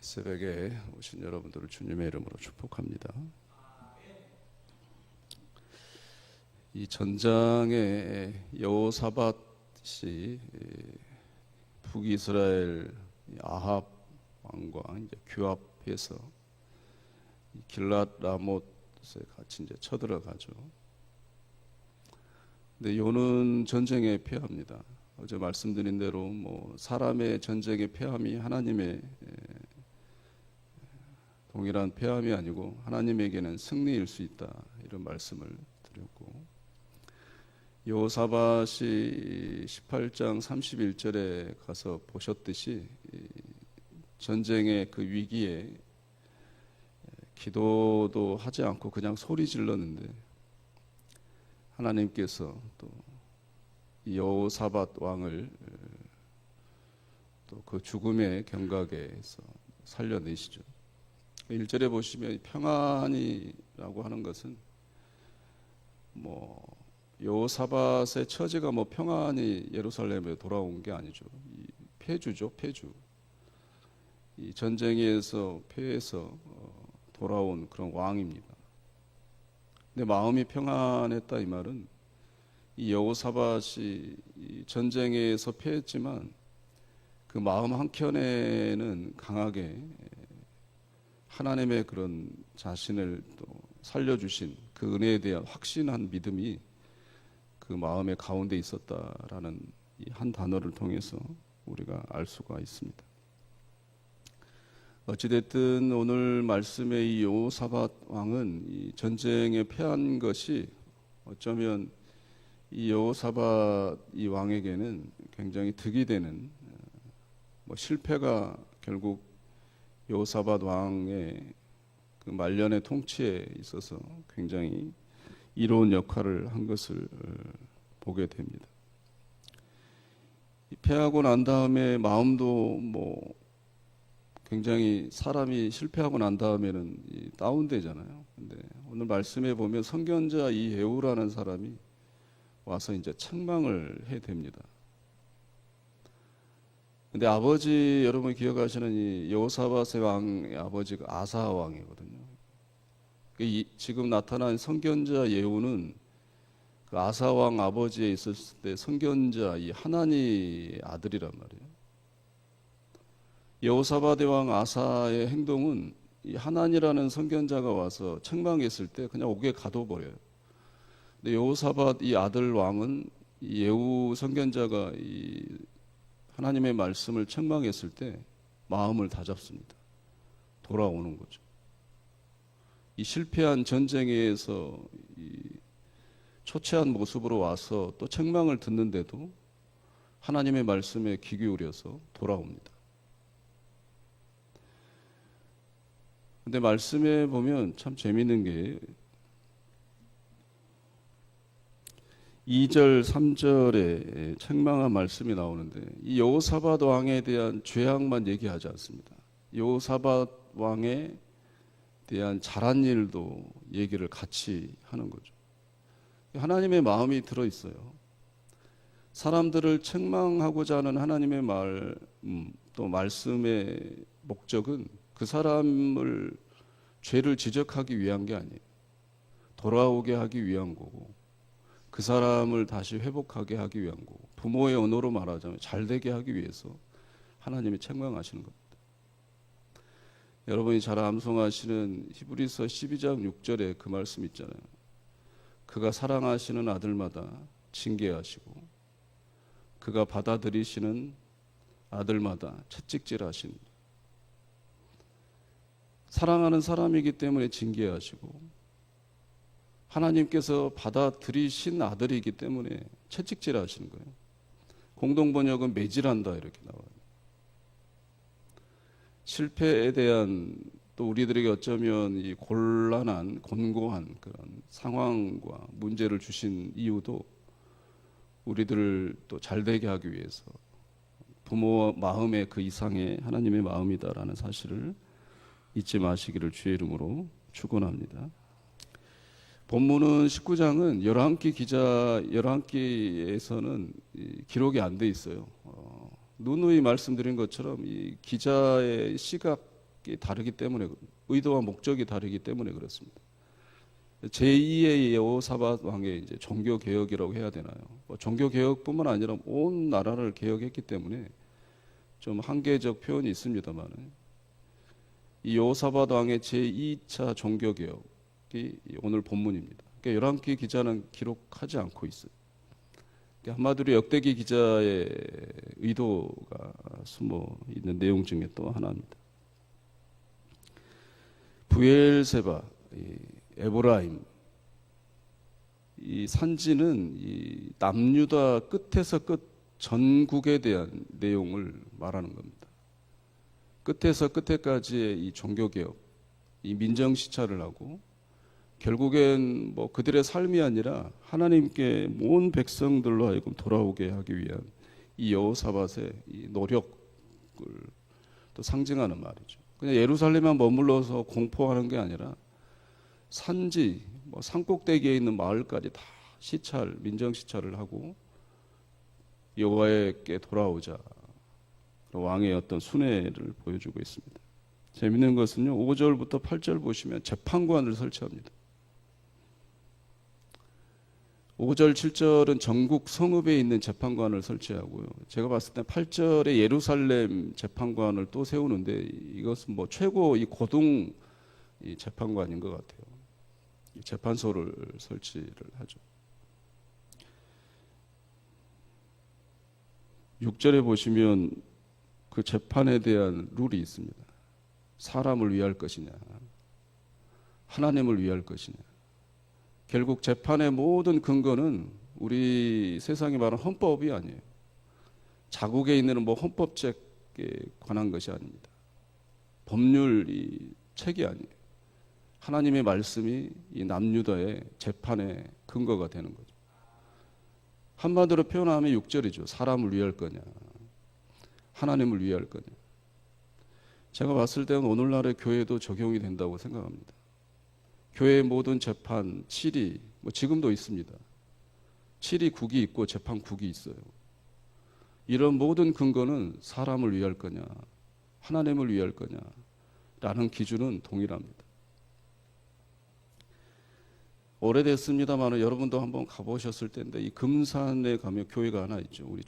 새벽에 오신 여러분들을 주님의 이름으로 축복합니다. 이 전장에 여호사밧이 북이스라엘 아합 왕과 이제 규합해서 길랏 라못에 같이 이제 쳐들어가죠. 근데 요는 전쟁에 패합니다. 어제 말씀드린 대로 뭐 사람의 전쟁에 패함이 하나님의 동일한 패함이 아니고 하나님에게는 승리일 수 있다, 이런 말씀을 드렸고, 여호사밧이 18장 31절에 가서 보셨듯이 전쟁의 그 위기에 기도도 하지 않고 그냥 소리 질렀는데 하나님께서 또 여호사밧 왕을 또 그 죽음의 경각에서 살려내시죠. 1절에 보시면 평안이라고 하는 것은 뭐 여호사밧의 처지가 뭐 평안히 예루살렘에 돌아온 게 아니죠. 이 패주죠, 패주. 이 전쟁에서 패해서 돌아온 그런 왕입니다. 근데 마음이 평안했다 이 말은 이 여호사밧이 이 전쟁에서 패했지만 그 마음 한켠에는 강하게 하나님의 그런 자신을 또 살려주신 그 은혜에 대한 확신한 믿음이 그 마음의 가운데 있었다라는 이 한 단어를 통해서 우리가 알 수가 있습니다. 어찌됐든 오늘 말씀의 이 여호사밧 왕은 이 전쟁에 패한 것이 어쩌면 이 여호사밧 이 왕에게는 굉장히 득이 되는 뭐 실패가 결국 여호사밧 왕의 그 말년의 통치에 있어서 굉장히 이로운 역할을 한 것을 보게 됩니다. 패하고 난 다음에 마음도 뭐 굉장히 사람이 실패하고 난 다음에는 다운되잖아요. 근데 오늘 말씀에 보면 선견자 이 예후라는 사람이 와서 이제 책망을 해 댑니다. 근데 아버지, 여러분 기억하시는 이 여호사밧의 왕의 아버지가 아사 왕이거든요. 지금 나타난 선견자 예후는 그 아사 왕 아버지에 있었을 때 선견자 이 하나니 아들이란 말이에요. 여호사밧의 왕 아사의 행동은 이 하나니라는 선견자가 와서 책망했을 때 그냥 옥에 가둬버려요. 근데 여호사밧 이 아들 왕은 이 예후 선견자가 이 하나님의 말씀을 책망했을 때 마음을 다잡습니다. 돌아오는 거죠. 이 실패한 전쟁에서 이 초췌한 모습으로 와서 또 책망을 듣는데도 하나님의 말씀에 귀 기울여서 돌아옵니다. 근데 말씀에 보면 참 재미있는 게 2절, 3절에 책망한 말씀이 나오는데 이 여호사밧 왕에 대한 죄악만 얘기하지 않습니다. 여호사밧 왕에 대한 잘한 일도 얘기를 같이 하는 거죠. 하나님의 마음이 들어있어요. 사람들을 책망하고자 하는 하나님의 또 말씀의 목적은 그 사람을 죄를 지적하기 위한 게 아니에요. 돌아오게 하기 위한 거고 그 사람을 다시 회복하게 하기 위한 거고 부모의 언어로 말하자면 잘되게 하기 위해서 하나님이 책망하시는 겁니다. 여러분이 잘 암송하시는 히브리서 12장 6절에 그 말씀 있잖아요. 그가 사랑하시는 아들마다 징계하시고 그가 받아들이시는 아들마다 채찍질하신, 사랑하는 사람이기 때문에 징계하시고 하나님께서 받아들이신 아들이기 때문에 채찍질하시는 거예요. 공동번역은 매질한다 이렇게 나와요. 실패에 대한 또 우리들에게 어쩌면 이 곤란한 곤고한 그런 상황과 문제를 주신 이유도 우리들을 또 잘되게 하기 위해서 부모 마음의 그 이상의 하나님의 마음이다라는 사실을 잊지 마시기를 주의 이름으로 축원합니다. 본문은 19장은 열왕기에서는 기록이 안 돼 있어요. 누누이 말씀드린 것처럼 이 기자의 시각 다르기 때문에, 의도와 목적이 다르기 때문에 그렇습니다. 제2의 여호사밧 왕의 이제 종교 개혁이라고 해야 되나요? 뭐 종교 개혁뿐만 아니라 온 나라를 개혁했기 때문에 좀 한계적 표현이 있습니다만, 이 여호사밧 왕의 제2차 종교 개혁이 오늘 본문입니다. 그러니까 열왕기 기자는 기록하지 않고 있어요. 한마디로 역대기 기자의 의도가 숨어 있는 내용 중에 또 하나입니다. 브엘세바, 에브라임, 이 산지는 이 남유다 끝에서 끝 전국에 대한 내용을 말하는 겁니다. 끝에서 끝에까지의 이 종교개혁, 이 민정시찰을 하고 결국엔 뭐 그들의 삶이 아니라 하나님께 온 백성들로 하여금 돌아오게 하기 위한 이 여호사밧의 이 노력을 또 상징하는 말이죠. 그냥 예루살렘만 머물러서 공포하는 게 아니라 산지, 뭐 산꼭대기에 있는 마을까지 다 시찰, 민정 시찰을 하고 여호와께 돌아오자 왕의 어떤 순회를 보여주고 있습니다. 재밌는 것은요, 5절부터 8절 보시면 재판관을 설치합니다. 5절, 7절은 전국 성읍에 있는 재판관을 설치하고요. 제가 봤을 때 8절에 예루살렘 재판관을 또 세우는데 이것은 뭐 최고 이 고등 이 재판관인 것 같아요. 재판소를 설치를 하죠. 6절에 보시면 그 재판에 대한 룰이 있습니다. 사람을 위할 것이냐, 하나님을 위할 것이냐. 결국 재판의 모든 근거는 우리 세상이 말하는 헌법이 아니에요. 자국에 있는 뭐 헌법책에 관한 것이 아닙니다. 법률이 책이 아니에요. 하나님의 말씀이 이 남유다의 재판의 근거가 되는 거죠. 한마디로 표현하면 6절이죠. 사람을 위할 거냐, 하나님을 위할 거냐. 제가 봤을 때는 오늘날의 교회도 적용이 된다고 생각합니다. 교회의 모든 재판, 칠이, 뭐 지금도 있습니다. 칠이 국이 있고 재판 국이 있어요. 이런 모든 근거는 사람을 위할 거냐, 하나님을 위할 거냐라는 기준은 동일합니다. 오래됐습니다만 여러분도 한번 가보셨을 텐데 이 금산에 가면 교회가 하나 있죠. 우리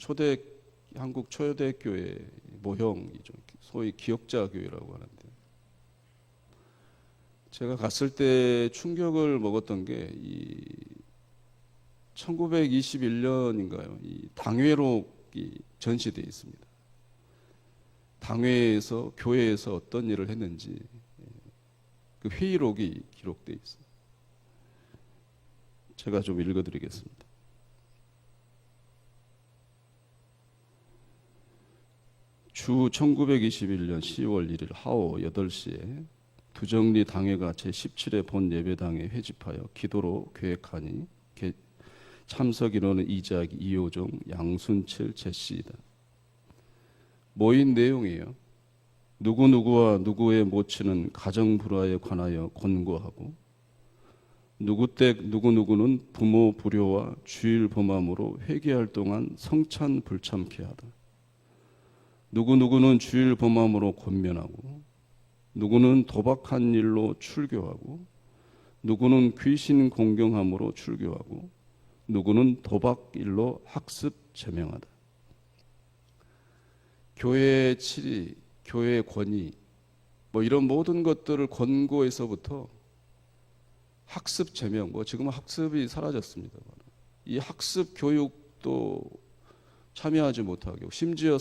한국 초대교회 모형이죠. 소위 기역자 교회라고 하는데, 제가 갔을 때 충격을 먹었던 게 이 1921년인가요? 이 당회록이 전시되어 있습니다. 당회에서 교회에서 어떤 일을 했는지 그 회의록이 기록되어 있어요. 제가 좀 읽어드리겠습니다. 주 1921년 10월 1일 하오 8시에 두정리 당회가 제17회 본 예배당에 회집하여 기도로 계획하니 참석 인원은 이자기, 이호종, 양순칠, 제시이다. 모인 내용이에요. 누구누구와 누구의 모친은 가정 불화에 관하여 권고하고, 누구댁 누구누구는 부모 불효와 주일 범함으로 회개할 동안 성찬 불참케 하다. 누구누구는 주일 범함으로 권면하고, 누구는 도박한 일로 출교하고, 누구는 귀신 공경함으로 출교하고, 누구는 도박 일로 학습 제명하다. 교회의 칠이, 교회의 권위, 뭐 이런 모든 것들을 권고에서부터 학습 제명, 뭐 지금은 학습이 사라졌습니다. 이 학습 교육도 참여하지 못하게 하고, 심지어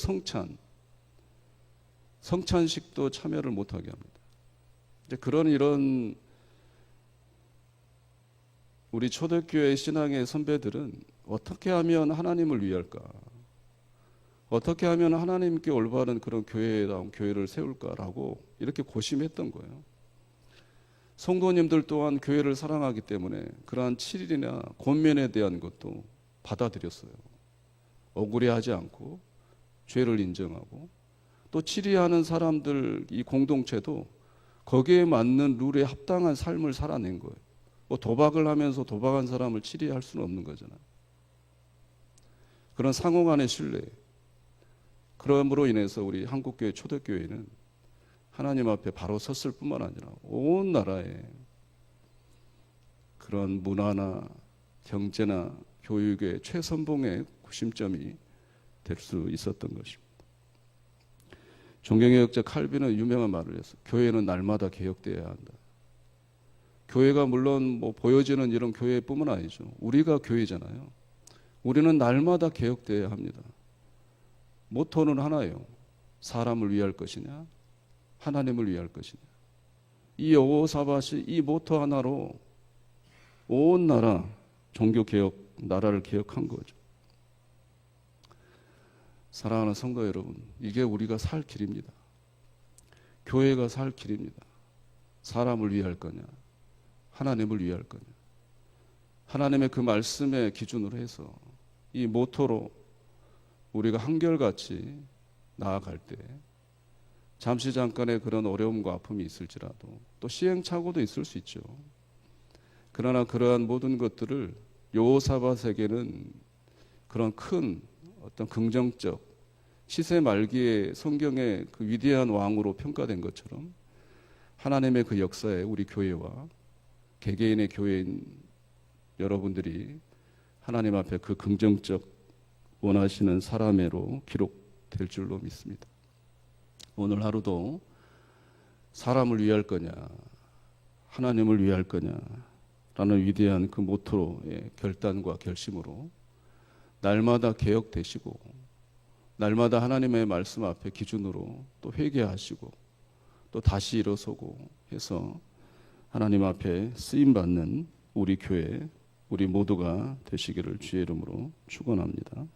성찬식도 참여를 못하게 합니다. 이제 이런 우리 초대교회 신앙의 선배들은 어떻게 하면 하나님을 위할까? 어떻게 하면 하나님께 올바른 그런 교회다운 교회를 세울까라고 이렇게 고심했던 거예요. 성도님들 또한 교회를 사랑하기 때문에 그러한 칠일이나 권면에 대한 것도 받아들였어요. 억울해하지 않고 죄를 인정하고, 또 칠일하는 사람들 이 공동체도 거기에 맞는 룰에 합당한 삶을 살아낸 거예요. 뭐 도박을 하면서 도박한 사람을 칠일할 수는 없는 거잖아요. 그런 상호 간의 신뢰, 그러므로 인해서 우리 한국교회 초대교회는 하나님 앞에 바로 섰을 뿐만 아니라 온 나라에 그런 문화나 경제나 교육의 최선봉의 구심점이 될 수 있었던 것입니다. 종교개혁자 칼빈은 유명한 말을 했어요. 교회는 날마다 개혁되어야 한다. 교회가 물론 뭐 보여지는 이런 교회뿐만 아니죠. 우리가 교회잖아요. 우리는 날마다 개혁되어야 합니다. 모토는 하나예요. 사람을 위할 것이냐, 하나님을 위할 것이냐. 이 여호사밧이 이 모토 하나로 온 나라 종교 개혁, 나라를 개혁한 거죠. 사랑하는 성도 여러분, 이게 우리가 살 길입니다. 교회가 살 길입니다. 사람을 위할 거냐, 하나님을 위할 거냐. 하나님의 그 말씀의 기준으로 해서 이 모토로 우리가 한결같이 나아갈 때 잠시 잠깐의 그런 어려움과 아픔이 있을지라도 또 시행착오도 있을 수 있죠. 그러나 그러한 모든 것들을 여호사밧에게는 그런 큰 어떤 긍정적 시세 말기에 성경의 그 위대한 왕으로 평가된 것처럼 하나님의 그 역사에 우리 교회와 개개인의 교회인 여러분들이 하나님 앞에 그 긍정적 원하시는 사람으로 기록될 줄로 믿습니다. 오늘 하루도 사람을 위할 거냐, 하나님을 위할 거냐 라는 위대한 그 모토의 결단과 결심으로 날마다 개혁되시고 날마다 하나님의 말씀 앞에 기준으로 또 회개하시고 또 다시 일어서고 해서 하나님 앞에 쓰임받는 우리 교회, 우리 모두가 되시기를 주의 이름으로 축원합니다.